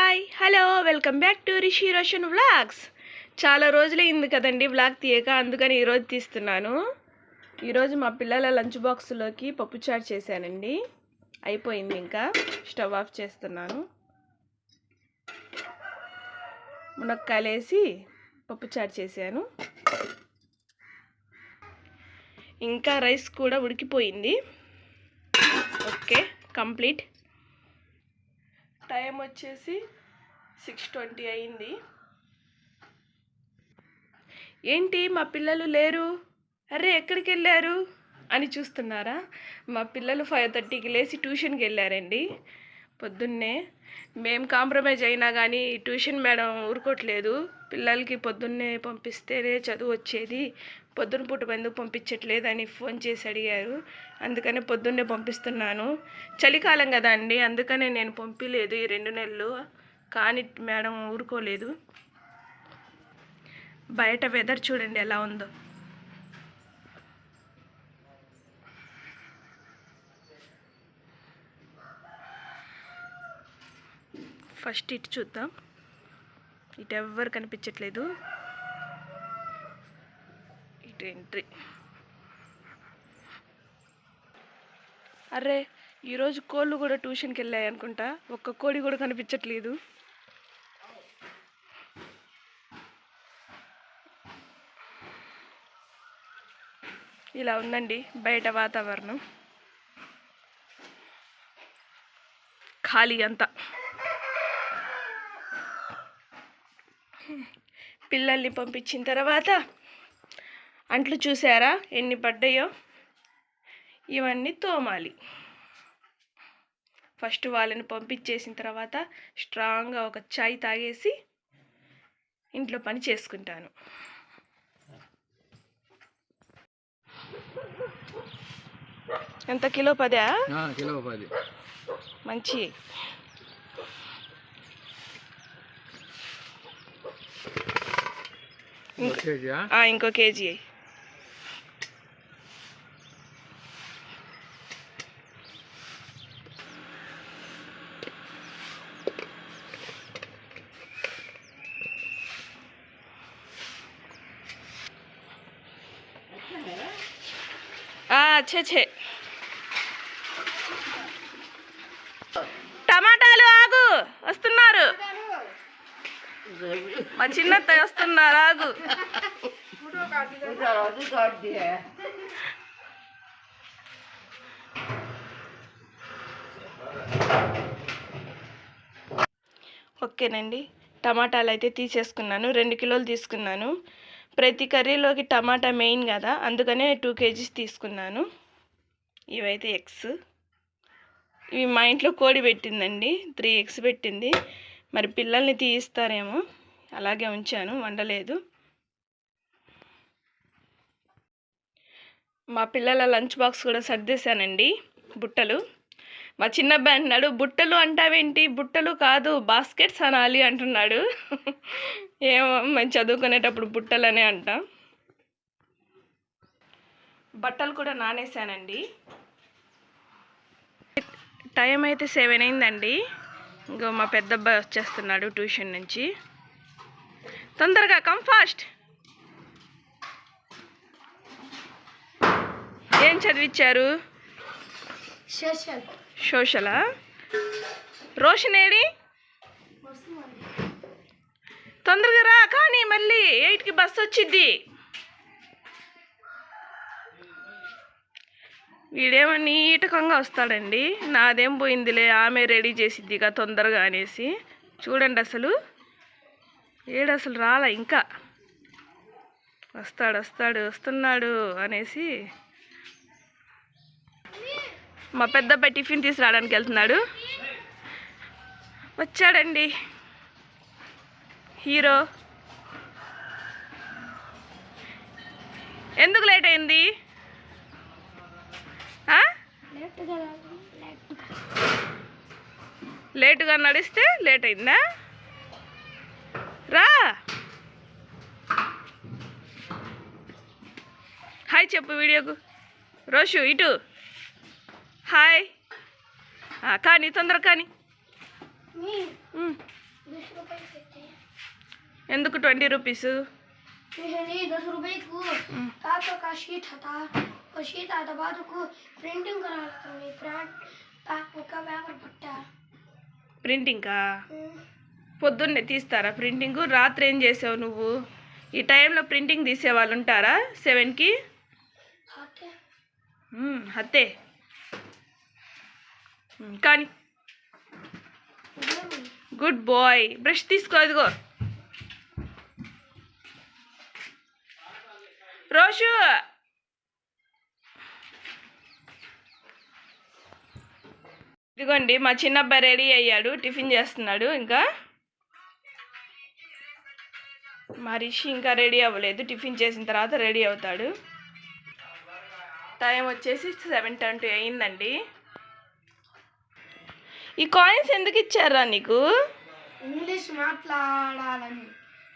Hi hello welcome back to Rishi Roshan vlogs. చాలా రోజులైంది కదండి వ్లాగ్ తీయక, అందుకని ఈరోజు తీస్తున్నాను. ఈరోజు మా పిల్లల లంచ్ బాక్స్లోకి పప్పుచారు చేశానండి. అయిపోయింది, ఇంకా స్టవ్ ఆఫ్ చేస్తున్నాను. మునక్కాయలు వేసి పప్పుచారు చేశాను. ఇంకా రైస్ కూడా ఉడికిపోయింది. Okay, complete. టైం వచ్చేసి 6:20 అయింది. ఏంటి మా పిల్లలు లేరు, అరే ఎక్కడికి వెళ్ళారు అని చూస్తున్నారా? మా పిల్లలు 5:30కి లేచి ట్యూషన్కి వెళ్ళారండి. పొద్దున్నే మేము కాంప్రమైజ్ అయినా కానీ ట్యూషన్ మేడం ఊరుకోవట్లేదు. పిల్లలకి పొద్దున్నే పంపిస్తేనే చదువు వచ్చేది, పొద్దున పూట ఎందుకు పంపించట్లేదు అని ఫోన్ చేసి అడిగారు. అందుకనే పొద్దున్నే పంపిస్తున్నాను. చలికాలం కదా అండి, అందుకనే నేను పంపించలేదు ఈ 2 నెలలు. కానీ మేడం ఊరుకోలేదు. బయట వెదర్ చూడండి ఎలా ఉందో. ఫస్ట్ ఇటు చూద్దాం. ఇటు ఎవ్వరు కనిపించట్లేదు. ఇటు ఎంట్రీ. అరే ఈరోజు కోళ్ళు కూడా ట్యూషన్కి వెళ్ళాయి అనుకుంటా. ఒక్క కోడి కూడా కనిపించట్లేదు. ఇలా ఉందండి బయట వాతావరణం, ఖాళీ అంతా. పిల్లల్ని పంపించిన తర్వాత అంట్లు చూసారా ఎన్ని పడ్డాయో, ఇవన్నీ తోమాలి. ఫస్ట్ వాళ్ళని పంపించేసిన తర్వాత స్ట్రాంగ్గా ఒక చాయ్ తాగేసి ఇంట్లో పని చేసుకుంటాను. ఎంత కిలో 10? కిలో 10. మంచి. ఇంకో కేజీ. ఛే టమాటాలు ఆగు, వస్తున్నారు. మా చిన్నత్తయ్య వస్తున్నారు, ఆగు. ఓకేనండి, టమాటాలు అయితే తీసేసుకున్నాను. 2 కిలోలు తీసుకున్నాను. ప్రతి కర్రీలోకి టమాటా మెయిన్ కదా, అందుకనే 2 kgs తీసుకున్నాను. ఇవైతే ఎగ్స్. ఇవి మా ఇంట్లో కోడి పెట్టిందండి, 3 eggs పెట్టింది. మరి పిల్లల్ని తీయిస్తారేమో, అలాగే ఉంచాను, వండలేదు. మా పిల్లల లంచ్ బాక్స్ కూడా సర్దేశానండి. బుట్టలు. మా చిన్నబ్బాయి అంటున్నాడు, బుట్టలు అంటావేంటి, బుట్టలు కాదు బాస్కెట్స్ అనాలి అంటున్నాడు. ఏమో, మేము చదువుకునేటప్పుడు బుట్టలనే అంటాం. బట్టలు కూడా నానేసానండి. టైం అయితే 7 అయిందండి. ఇంకో మా పెద్ద అబ్బాయి వచ్చేస్తున్నాడు ట్యూషన్ నుంచి. తొందరగా కమ్ ఫాస్ట్. ఏం చదివించారు? సోషలా? రోషన్ ఏడి? తొందరగా రా, కానీ మళ్ళీ 8కి బస్సు వచ్చిద్ది. వీడేమో నీటకంగా వస్తాడండి. నాదేం పోయిందిలే, ఆమె రెడీ చేసిద్దిగా తొందరగా అనేసి. చూడండి అసలు అసలు రాలా, ఇంకా వస్తున్నాడు అనేసి మా పెద్దబ్బాయి టిఫిన్ తీసుకురావడానికి వెళ్తున్నాడు. వచ్చాడండి హీరో. ఎందుకు లేట్ అయింది? లేటుగా నడిస్తే లేట్ అయిందా? రా, హాయ్ చెప్పు వీడియోకు. రోషు ఇటు హాయ్. కానీ తొందర కానీ. ఎందుకు 20 రూపీస్? 10 रुपए को आपका का शीट था वो शीट आता बाद को प्रिंटिंग करा लेते फ्रंट बैक का पेपर पट्टा ప్రింటింగ్కా? పొద్దున్నే తీస్తారా ప్రింటింగ్? రాత్రి ఏం చేసావు నువ్వు? ఈ టైంలో ప్రింటింగ్ తీసేవాళ్ళు ఉంటారా 7కి? హత్తే కానీ గుడ్ బాయ్. బ్రష్ తీసుకో, ఇదిగో రోషు. ఇదిగోండి మా చిన్నబ్బాయి రెడీ అయ్యాడు, టిఫిన్ చేస్తున్నాడు. ఇంకా మా రిషి ఇంకా రెడీ అవ్వలేదు, టిఫిన్ చేసిన తర్వాత రెడీ అవుతాడు. టైం వచ్చేసి 7:20 అయిందండి. ఈ కాయిన్స్ ఎందుకు ఇచ్చారా నీకు? ఇంగ్లీష్ మాట్లాడాలని.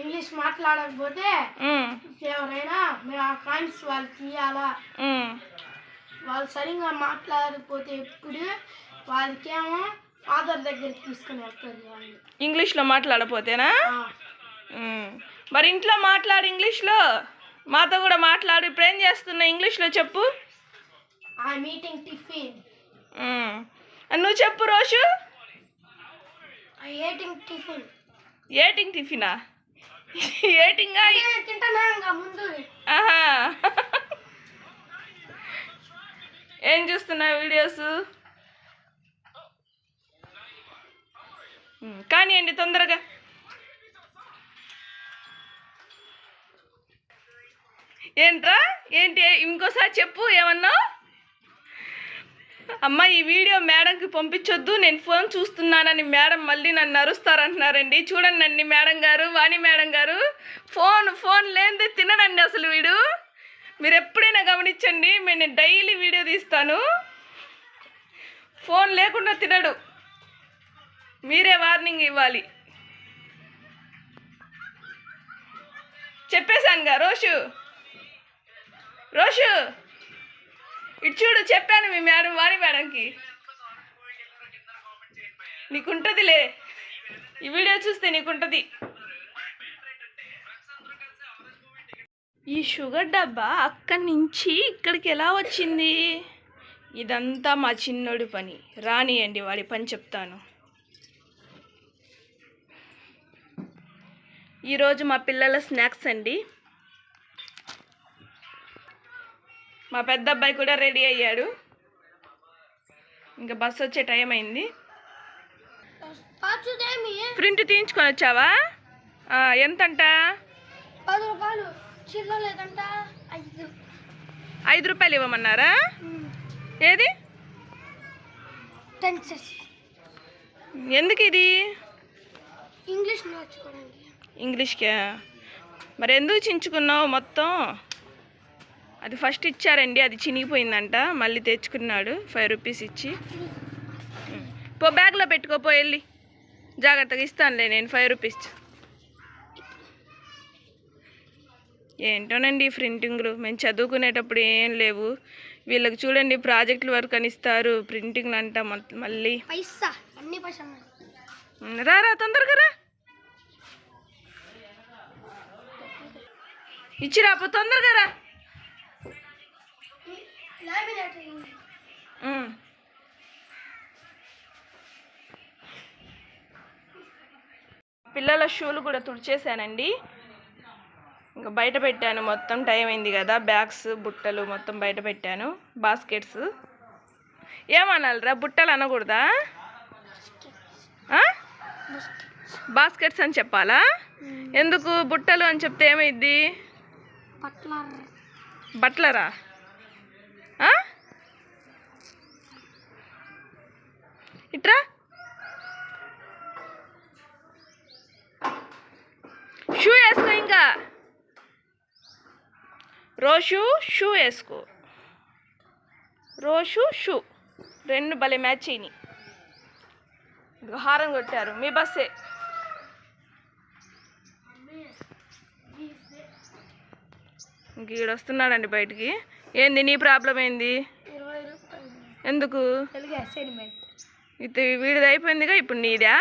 ఇంగ్లీష్ మాట్లాడకపోతే ఎవరైనా మీరు ఆ కాయిన్స్ వాళ్ళకి ఇవ్వాలా. వాళ్ళు సరిగ్గా మాట్లాడకపోతే ఎప్పుడు వాళ్ళకేమో ఫాదర్ దగ్గరికి తీసుకుని వెళ్తారు. వాళ్ళు ఇంగ్లీష్లో మాట్లాడపోతేనా? మరి ఇంట్లో మాట్లాడు ఇంగ్లీష్లో, మాతో కూడా మాట్లాడు. ఇప్పుడు ఏం చేస్తున్నా ఇంగ్లీష్లో చెప్పు. I meeting tiffin. నువ్వు చెప్పు రోషు. I ఏటింగ్ tiffin. ఏటింగ్ టిఫినా? ఏటింగా తింటానా ముందు? ఆహా, ఏం చూస్తున్నావు వీడియోస్? కానివ్వండి తొందరగా. ఏంట్రా? ఏంటి? ఇంకోసారి చెప్పు, ఏమన్నావు? అమ్మ, ఈ వీడియో మేడంకి పంపించొద్దు, నేను ఫోన్ చూస్తున్నానని మేడం మళ్ళీ నన్ను అరుస్తారంటున్నారండి. చూడండి మేడం గారు, వాణి మేడం గారు, ఫోన్ లేనిదే తినడండి అసలు వీడు. మీరు ఎప్పుడైనా గమనించండి, నేను డైలీ వీడియో తీస్తాను, ఫోన్ లేకుండా తినడు. మీరే వార్నింగ్ ఇవ్వాలి. చెప్పేశానుగా రోషు. రోషు ఇటు చూడు, చెప్పాను మీ మేడం, వాణి మేడంకి. నీకుంటుందిలే, ఈ వీడియో చూస్తే నీకుంటుంది. ఈ షుగర్ డబ్బా అక్కడి నుంచి ఇక్కడికి ఎలా వచ్చింది? ఇదంతా మా చిన్నోడి పని. రానియండి, వాడి పని చెప్తాను. ఈరోజు మా పిల్లల స్నాక్స్ అండి. మా పెద్ద అబ్బాయి కూడా రెడీ అయ్యాడు. ఇంకా బస్సు వచ్చే టైం అయింది. ప్రింట్ తీయించుకొని వచ్చావా? ఎంతంట? 10 రూపాయలు. చిల్లర లేదంట. 5 రూపాయలు ఇవ్వమన్నారా? ఏది? ఎందుకు ఇది? ఇంగ్లీష్ నేర్చుకోండి. ఇంగ్లీష్కా? మరి ఎందుకు చించుకున్నావు మొత్తం? అది ఫస్ట్ ఇచ్చారండి, అది చినిగిపోయిందంట, మళ్ళీ తెచ్చుకున్నాడు 5 రూపీస్ ఇచ్చి. పో, బ్యాగ్లో పెట్టుకోపో, వెళ్ళి జాగ్రత్తగా ఇస్తానులే నేను 5 రూపీస్. ఏంటోనండి ప్రింటింగ్లు, మేము చదువుకునేటప్పుడు ఏం లేవు. వీళ్ళకి చూడండి ప్రాజెక్టుల వర్క్ అని ఇస్తారు, ప్రింటింగ్లు అంట మళ్ళీ. రా తొందరగా రా, ఇచ్చిరాపో తొందరగా రా. పిల్లల షూలు కూడా తుడిచేసానండి. ఇంకా బయట పెట్టాను, మొత్తం టైం అయింది కదా. బ్యాగ్స్, బుట్టలు మొత్తం బయట పెట్టాను. బాస్కెట్స్ ఏమనాలిరా? బుట్టలు అనకూడదా? బాస్కెట్స్ అని చెప్పాలా? ఎందుకు బుట్టలు అని చెప్తే ఏమైద్ది? బట్లరా? ఇట్రా, షూ వేసుకో. ఇంకా రోషు షూ వేసుకో. రోషు షూ రెండు భలే మ్యాచ్ అయినాయి. హారం కొట్టారు, మీ బస్సే. ఇంక ఈడు వస్తున్నాడండి బయటికి. ఏంది నీ ప్రాబ్లం ఏంది? ఎందుకు? ఇది వీడిది అయిపోయిందిగా, ఇప్పుడు నీదా?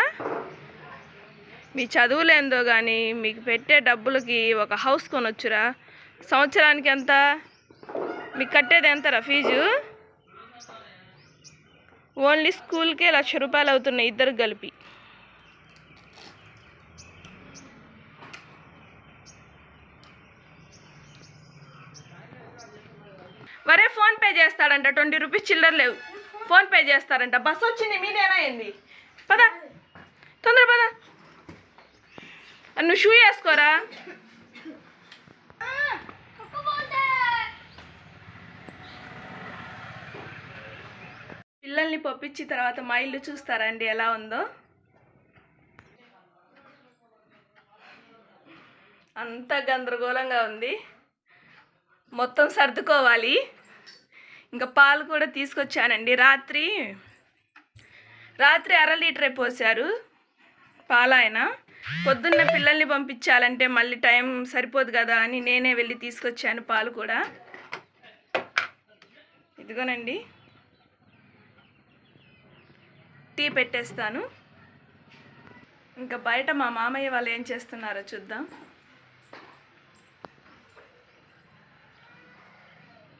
మీ చదువులేందో కానీ మీకు పెట్టే డబ్బులకి ఒక హౌస్ కొనొచ్చురా. సంవత్సరానికి ఎంత మీకు కట్టేది ఎంతరా ఫీజు? ఓన్లీ స్కూల్కే 1,00,000 రూపాయలు అవుతున్నాయి ఇద్దరికి కలిపి. వరే ఫోన్పే చేస్తాడంట, 20 రూపీస్ చిల్లర లేవు. ఫోన్పే చేస్తారంట. బస్సు వచ్చింది మీదేనా ఏంది? పదా తొందర పదా. నువ్వు షూ వేసుకోరా. పిల్లల్ని పంపించిన తర్వాత మా ఇల్లు చూస్తారా అండి ఎలా ఉందో? అంత గందరగోళంగా ఉంది. మొత్తం సర్దుకోవాలి. ఇంకా పాలు కూడా తీసుకొచ్చానండి. రాత్రి 1/2 లీటరే పోసారు పాలాయన. పొద్దున్న పిల్లల్ని పంపించాలంటే మళ్ళీ టైం సరిపోదు కదా అని నేనే వెళ్ళి తీసుకొచ్చాను పాలు కూడా. ఇదిగోనండి, టీ పెట్టేస్తాను. ఇంకా బయట మా మామయ్య వాళ్ళు ఏం చేస్తున్నారో చూద్దాం.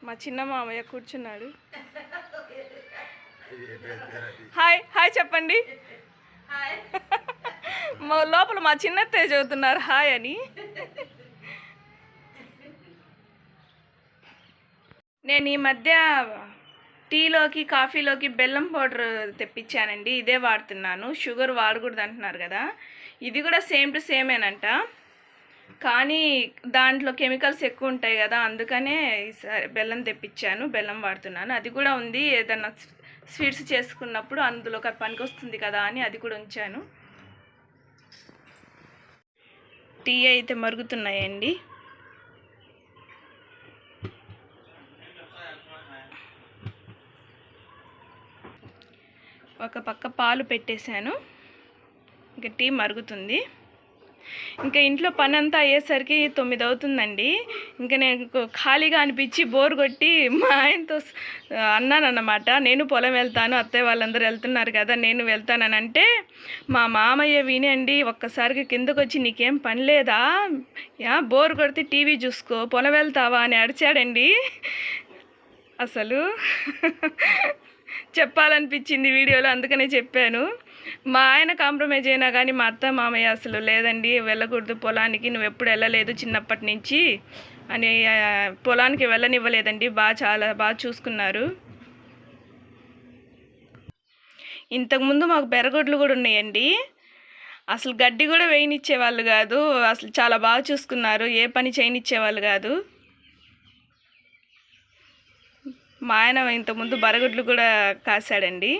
మా చిన్న మామయ్య కూర్చున్నాడు. హాయ్ హాయ్ చెప్పండి. మా లోపల మా చిన్నత్తయ్య చదువుతున్నారు హాయ్ అని. నేను ఈ మధ్య టీలోకి కాఫీలోకి బెల్లం పౌడర్ తెప్పించానండి. ఇదే వాడుతున్నాను. షుగర్ వాడకూడదు అంటున్నారు కదా. ఇది కూడా సేమ్ టు సేమేనంట, కానీ దాంట్లో కెమికల్స్ ఎక్కువ ఉంటాయి కదా, అందుకనే బెల్లం తెప్పించాను. బెల్లం వాడుతున్నాను. అది కూడా ఉంది, ఏదన్నా స్వీట్స్ చేసుకున్నప్పుడు అందులో పనికి వస్తుంది కదా అని అది కూడా ఉంచాను. టీ అయితే మరుగుతున్నాయండి. ఒక పక్క పాలు పెట్టేశాను. ఇంకా టీ మరుగుతుంది. ఇంకా ఇంట్లో పని అంతా అయ్యేసరికి 9 అవుతుందండి. ఇంకా నేను ఖాళీగా అనిపించి బోర్ కొట్టి మా ఆయనతో అన్నానన్నమాట, నేను పొలం వెళ్తాను, అత్తయ్య వాళ్ళందరూ వెళ్తున్నారు కదా నేను వెళ్తానని అంటే, మా మామయ్య వినండి ఒక్కసారికి కిందకు వచ్చి నీకేం పని లేదా, బోర్ కొడితే టీవీ చూసుకో, పొలం వెళ్తావా అని అడిచాడండి. అసలు చెప్పాలనిపించింది వీడియోలో, అందుకనే చెప్పాను. మా ఆయన కాంప్రమైజ్ అయినా కానీ మా అత్త మామయ్య అసలు లేదండి వెళ్ళకూడదు పొలానికి, నువ్వు ఎప్పుడు వెళ్ళలేదు చిన్నప్పటి నుంచి అని పొలానికి వెళ్ళనివ్వలేదండి. చాలా బాగా చూసుకున్నారు. ఇంతకుముందు మాకు బెరగొడ్లు కూడా ఉన్నాయండి. అసలు గడ్డి కూడా వేయనిచ్చేవాళ్ళు కాదు. అసలు చాలా బాగా చూసుకున్నారు. ఏ పని చేయనిచ్చేవాళ్ళు కాదు. మా ఆయన ఇంతకుముందు బరగొడ్లు కూడా కాశాడండి.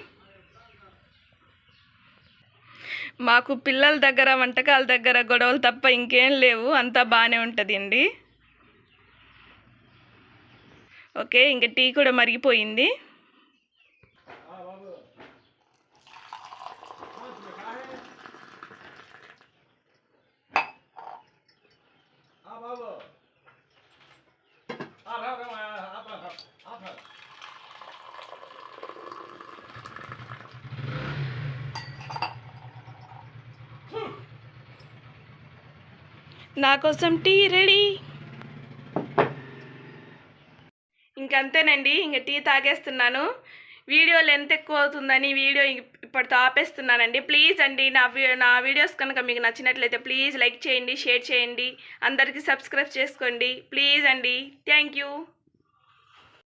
మాకు పిల్లల దగ్గర వంటకాల దగ్గర గొడవలు తప్ప ఇంకేం లేవు, అంతా బాగానే ఉంటుందండి. ఓకే, ఇంకా టీ కూడా మరిగిపోయింది. నా కోసం టీ రెడీ. ఇంకంతేనండి, ఇంక టీ తాగేస్తున్నాను. వీడియో లెంత్ ఎక్కువ అవుతుందని వీడియో ఇప్పటితో ఆపేస్తున్నానండి. ప్లీజ్ అండి నా వీడియోస్ కనుక మీకు నచ్చినట్లయితే ప్లీజ్ లైక్ చేయండి, షేర్ చేయండి, అందరికీ సబ్స్క్రైబ్ చేసుకోండి ప్లీజ్ అండి. Thank you.